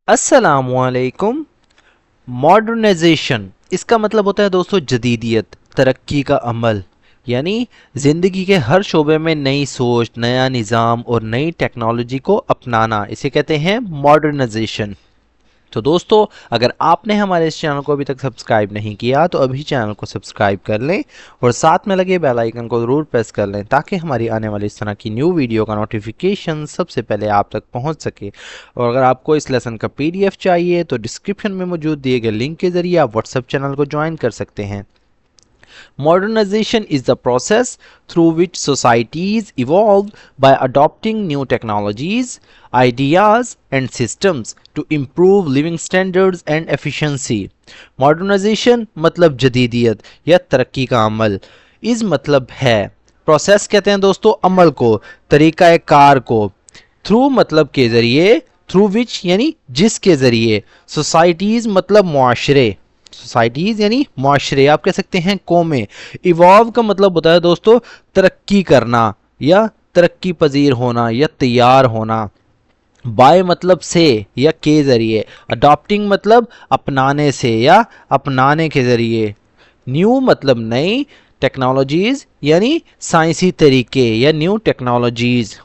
अस्सलाम वालेकुम। मॉडर्नाइजेशन इसका मतलब होता है दोस्तों जदीदियत, तरक्की का अमल, यानी ज़िंदगी के हर शोबे में नई सोच, नया निज़ाम और नई टेक्नोलॉजी को अपनाना, इसे कहते हैं मॉडर्नाइजेशन। तो दोस्तों, अगर आपने हमारे इस चैनल को अभी तक सब्सक्राइब नहीं किया तो अभी चैनल को सब्सक्राइब कर लें और साथ में लगे बेल आइकन को ज़रूर प्रेस कर लें ताकि हमारी आने वाली इस तरह की न्यू वीडियो का नोटिफिकेशन सबसे पहले आप तक पहुंच सके। और अगर आपको इस लेसन का पीडीएफ चाहिए तो डिस्क्रिप्शन में मौजूद दिए गए लिंक के ज़रिए आप व्हाट्सएप चैनल को ज्वाइन कर सकते हैं। Modernization is the process through which societies evolve by adopting new technologies, ideas, and systems to improve living standards and efficiency. Modernization मतलब जदीदियत या तरक्की का अमल। इस मतलब है प्रोसेस कहते हैं दोस्तों अमल को, तरीका कार को। थ्रू मतलब के जरिए, थ्रू विच यानी जिसके जरिए, सोसाइटीज मतलब मुआशरे, सोसाइटीज यानी मुआशरे, आप कह सकते हैं कौमें। इवॉल्व का मतलब होता है दोस्तों तरक्की करना या तरक्की पजीर होना या तैयार होना। बाय मतलब से या के जरिए। अडॉप्टिंग मतलब अपनाने से या अपनाने के जरिए। न्यू मतलब नई। टेक्नोलॉजीज यानी साइंसी तरीके या न्यू टेक्नोलॉजीज।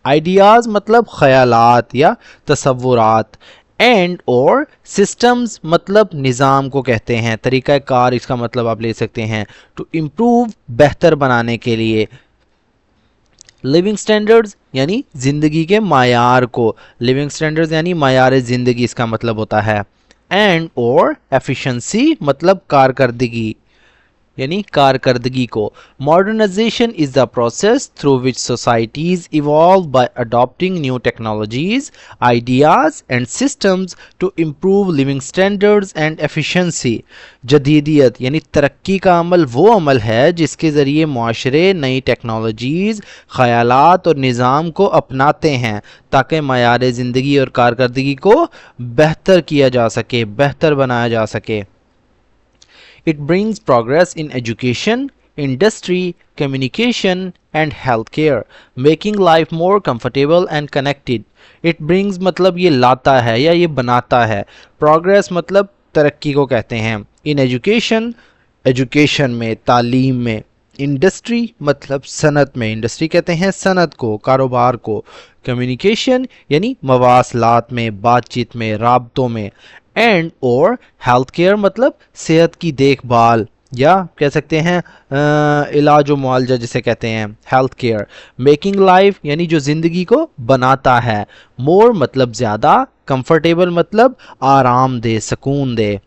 आइडियाज़ मतलब ख्यालात या तसव्वुरात। एंड और सिस्टम्स मतलब निज़ाम को कहते हैं। तरीक़ा कार इसका मतलब आप ले सकते हैं टू इम्प्रूव, बेहतर बनाने के लिए। लिविंग स्टैंडर्ड्स यानी ज़िंदगी के मायार को। लिविंग स्टैंडर्ड्स यानी मायार ज़िंदगी इसका मतलब होता है। एंड और एफिशिएंसी मतलब कारकर्दगी यानी कारकर्दगी को। Modernisation is the process through which societies evolve by adopting new technologies, ideas and systems to improve living standards and efficiency. जदीदियत यानी तरक्की का अमल वो अमल है जिसके ज़रिए मुआशरे नई टेक्नोलॉजीज़, ख़यालात और निज़ाम को अपनाते हैं ताकि मयार ज़िंदगी और कारकर्दगी को बेहतर किया जा सके, बेहतर बनाया जा सके। It brings progress in education, industry, communication, and healthcare, making life more comfortable and connected. It brings मतलब ये लाता है या ये बनाता है। Progress मतलब तरक्की को कहते हैं। In education, एजुकेशन में, तालीम में। इंडस्ट्री मतलब सनत में, इंडस्ट्री कहते हैं सनत को, कारोबार को। कम्युनिकेशन यानी मवासलात में, बातचीत में, राबतों में। एंड और हेल्थ केयर मतलब सेहत की देखभाल या कह सकते हैं इलाज व मुआलजा जिसे कहते हैं हेल्थ केयर। मेकिंग लाइफ यानी जो ज़िंदगी को बनाता है। मोर मतलब ज़्यादा। कंफर्टेबल मतलब आराम दे, सुकून दे।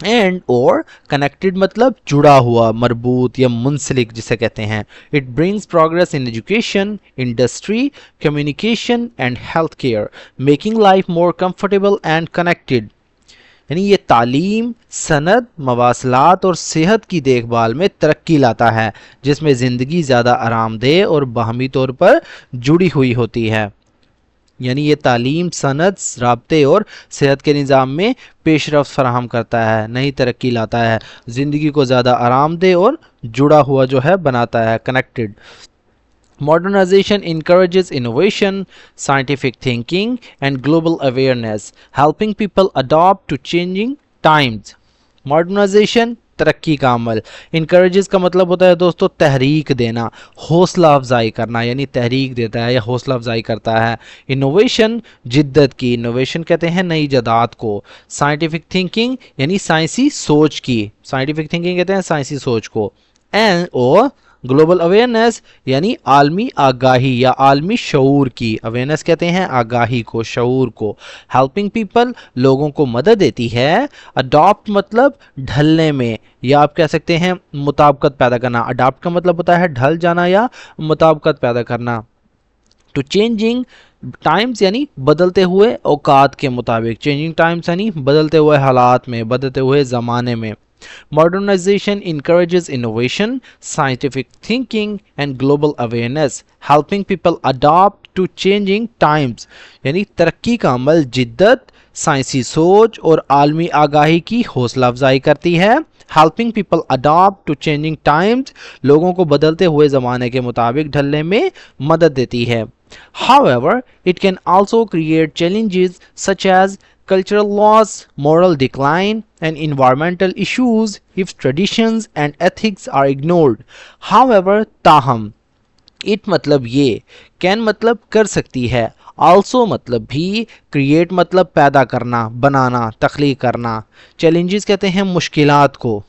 एंड और कनेक्टेड मतलब जुड़ा हुआ, मरबूत या मुंसलिक जिसे कहते हैं। It brings progress in education, industry, communication and health care, making life more comfortable and connected. यानी ये तालीम, सनद, मवासलात और सेहत की देखभाल में तरक्की लाता है जिसमें ज़िंदगी ज़्यादा आरामदेह और बाहमी तौर पर जुड़ी हुई होती है। यानी ये तालीम, सनद, राब्ते और सेहत के निज़ाम में पेशरफ्त फराहम करता है, नई तरक्की लाता है, ज़िंदगी को ज़्यादा आरामदेह और जुड़ा हुआ जो है बनाता है, connected. Modernization encourages innovation, scientific thinking, and global awareness, helping people adapt to changing times. Modernization तरक्की का अमल। encourages का मतलब होता है दोस्तों तहरीक देना, हौसला अफजाई करना, यानी तहरीक देता है या हौसला अफजाई करता है। इनोवेशन जिद्दत की, इनोवेशन कहते हैं नई इजादात को। साइंटिफिक थिंकिंग यानी साइंसी सोच की, साइंटिफिक थिंकिंग कहते हैं साइंसी सोच को। एंड और ग्लोबल अवेयरनेस यानी आलमी आगाही या आलमी शऊर की। अवेयरनेस कहते हैं आगाही को, शऊर को। हेल्पिंग पीपल लोगों को मदद देती है। अडॉप्ट मतलब ढलने में या आप कह सकते हैं मुताबकत पैदा करना। अडॉप्ट का मतलब होता है ढल जाना या मुताबकत पैदा करना। टू चेंजिंग टाइम्स यानी बदलते हुए औकात के मुताबिक। चेंजिंग टाइम्स यानी बदलते हुए हालात में, बदलते हुए ज़माने में। Modernization encourages innovation, scientific thinking, and global awareness, helping people adapt to changing times. यानी तरक्की का अमल जिद्दत, साइंसी सोच और आलमी आगाही की हौसला अफजाई करती है। Helping people adopt to changing times लोगों को बदलते हुए ज़माने के मुताबिक ढलने में मदद देती है। However, it can also create challenges such as cultural loss, moral decline, and environmental issues if traditions and ethics are ignored. However, ताहम, it मतलब ये, can मतलब कर सकती है, also मतलब भी, create मतलब पैदा करना, बनाना, तख्लीक करना, challenges कहते हैं मुश्किलात को,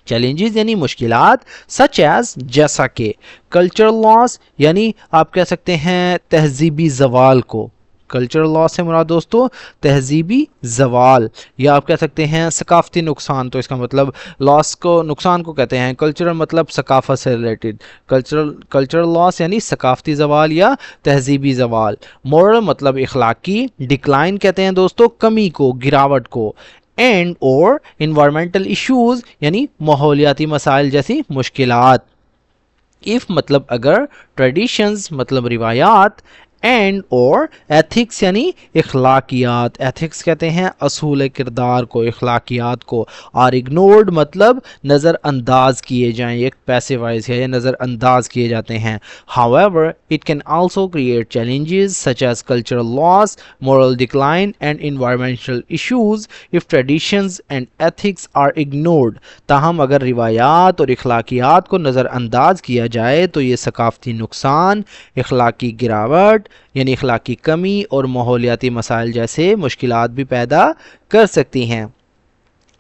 चैलेंजेस यानी मुश्किलात, सच एज जैसा कि, कल्चरल लॉस यानी आप कह सकते हैं तहजीबी जवाल को, कल्चरल लॉस से मुराद दोस्तों तहजीबी जवाल, या आप कह सकते हैं सकाफती नुकसान, तो इसका मतलब लॉस को, नुकसान को कहते हैं, कल्चरल मतलब सकाफत से रिलेटेड, कल्चरल लॉस यानी सकाफती जवाल या तहजीबी जवाल, मोरल मतलब इखलाकी, डिक्लाइन कहते हैं दोस्तों कमी को, गिरावट को, एंड और इन्वायरमेंटल इश्यूज यानी माहौलियाती मसाइल जैसी मुश्किलात, इफ मतलब अगर, ट्रेडिशंस मतलब रिवायात, एंड और एथिक्स यानी इखलाकियात, एथिक्स कहते हैं असूल किरदार को, इखलाकियात को, आर इग्नोर्ड मतलब नज़रअंदाज किए जाएं, एक पैसिवाइज है, नज़रअंदाज किए जाते हैं. However it can also create challenges such as cultural loss, moral decline and environmental issues if traditions and ethics are ignored. ताहम अगर रिवायात और इखलाकियात को नज़रअंदाज किया जाए तो ये सकाफती नुकसान, इखलाकी गिरावट यानी इखलाकी कमी और माहौलियाती मसाइल जैसे मुश्किलात भी पैदा कर सकती हैं.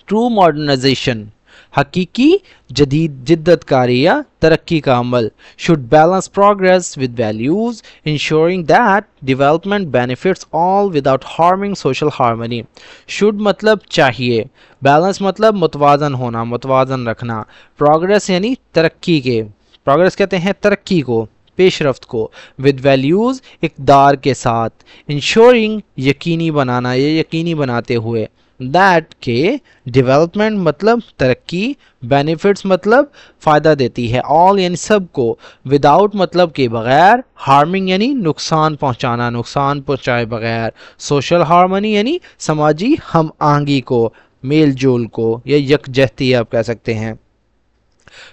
ट्रू मॉडर्नाइजेशन, हकीकी जदीद जिद्दतकारी या तरक्की का अमल, should balance progress with values ensuring that development benefits all without harming social harmony. Should मतलब चाहिए, बैलेंस मतलब मुतवाजन होना, मुतवाजन रखना, प्रोग्रेस यानी तरक्की के, प्रोग्रेस कहते हैं तरक्की को, पेशरफ्त को, विद वैल्यूज़ इक़दार के साथ, इंश्योरिंग यकीनी बनाना, ये यकीनी बनाते हुए, दैट के डेवलपमेंट मतलब तरक्की, बेनिफिट्स मतलब फ़ायदा देती है, ऑल यानी सब को, विदाउट मतलब के बग़ैर, हार्मिंग यानी नुकसान पहुंचाना, नुकसान पहुंचाए बग़ैर, सोशल हार्मनी यानी समाजी हम आहंगी को, मेल जोल को या यकजहती आप कह सकते हैं.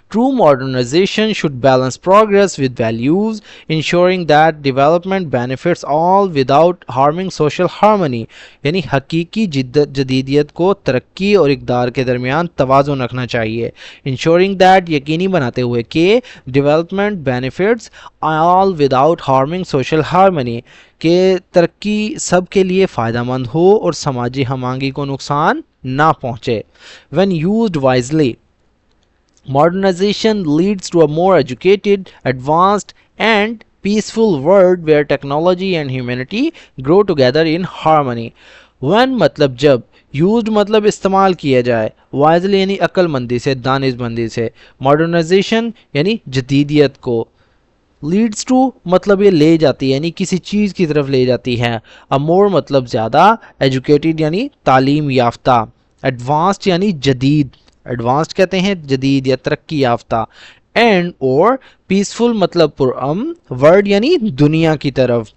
True modernization should balance progress with values, ensuring that development benefits all without harming social harmony. यानी हकीकी जदीदियत को तरक्की और इक़दार के दरमियान तवाज़ुन रखना चाहिए. Ensuring that यकीनी बनाते हुए कि development benefits all without harming social harmony, कि तरक्की सब के लिए फ़ायदेमंद हो और समाजी हमांगी को नुकसान ना पहुँचे. When used wisely, modernization leads to a more educated, advanced, and peaceful world where technology and humanity grow together in harmony. When मतलब जब, used मतलब इस्तेमाल किया जाए, wisely यानी अक्लमंदी से, दानिशमंदी से, modernization यानी जदीदियत को, leads to मतलब ये ले जाती है यानी किसी चीज़ की तरफ ले जाती है, a more मतलब ज़्यादा, educated यानी तालीम याफ्ता, advanced यानी जदीद, एडवांस्ड कहते हैं जदीद या तरक्की याफ्ता, एंड और पीसफुल मतलब पुरअमन, वर्ड यानी दुनिया की तरफ,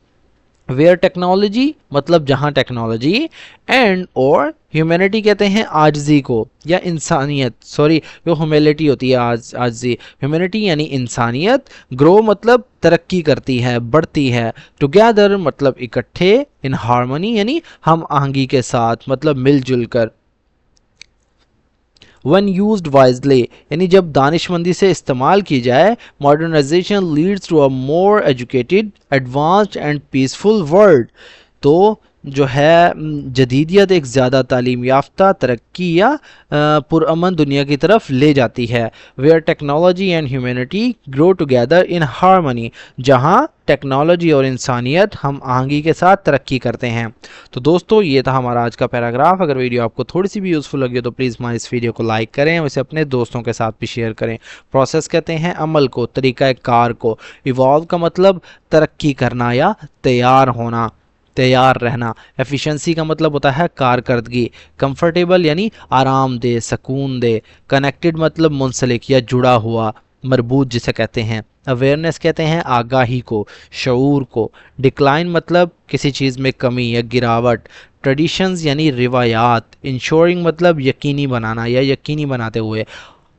वेयर टेक्नोलॉजी मतलब जहां टेक्नोलॉजी, एंड और ह्यूमैनिटी कहते हैं आजजी को या इंसानियत, सॉरी जो ह्यूमिलिटी होती है आजजी, ह्यूमैनिटी यानी इंसानियत, ग्रो मतलब तरक्की करती है, बढ़ती है, टुगेदर मतलब इकट्ठे, इन हार्मनी यानी हम आहंगी के साथ मतलब मिलजुल कर. When used wisely यानी जब दानिशमंदी से इस्तेमाल की जाए, modernization leads to a more educated, advanced and peaceful world. तो जो है जदीदियत एक ज़्यादा तालीम याफ्ता, तरक्की या पुरअमन दुनिया की तरफ ले जाती है, where technology and humanity grow together in harmony, जहाँ टेक्नोलॉजी और इंसानियत हम आहंगी के साथ तरक्की करते हैं. तो दोस्तों ये था हमारा आज का पैराग्राफ. अगर वीडियो आपको थोड़ी सी भी यूज़फुल लगी तो प्लीज़ हमारे इस वीडियो को लाइक करें और इसे अपने दोस्तों के साथ भी शेयर करें. प्रोसेस कहते हैं अमल को, तरीक़ा कार को, इवॉल्व का मतलब तरक्की करना या तैयार होना, तैयार रहना, एफिशिएंसी का मतलब होता है कारकर्दगी, कंफर्टेबल यानी आरामदेह, सुकून दे, कनेक्टेड मतलब मुंसलिक या जुड़ा हुआ, मरबूत जिसे कहते हैं, अवेयरनेस कहते हैं आगाही को, शऊर को, डिक्लाइन मतलब किसी चीज़ में कमी या गिरावट, ट्रेडिशंस यानी रिवायात, इंश्योरिंग मतलब यकीनी बनाना या यकीनी बनाते हुए,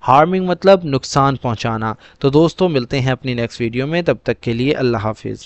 हार्मिंग मतलब नुकसान पहुंचाना. तो दोस्तों मिलते हैं अपनी नेक्स्ट वीडियो में, तब तक के लिए अल्लाह हाफिज़.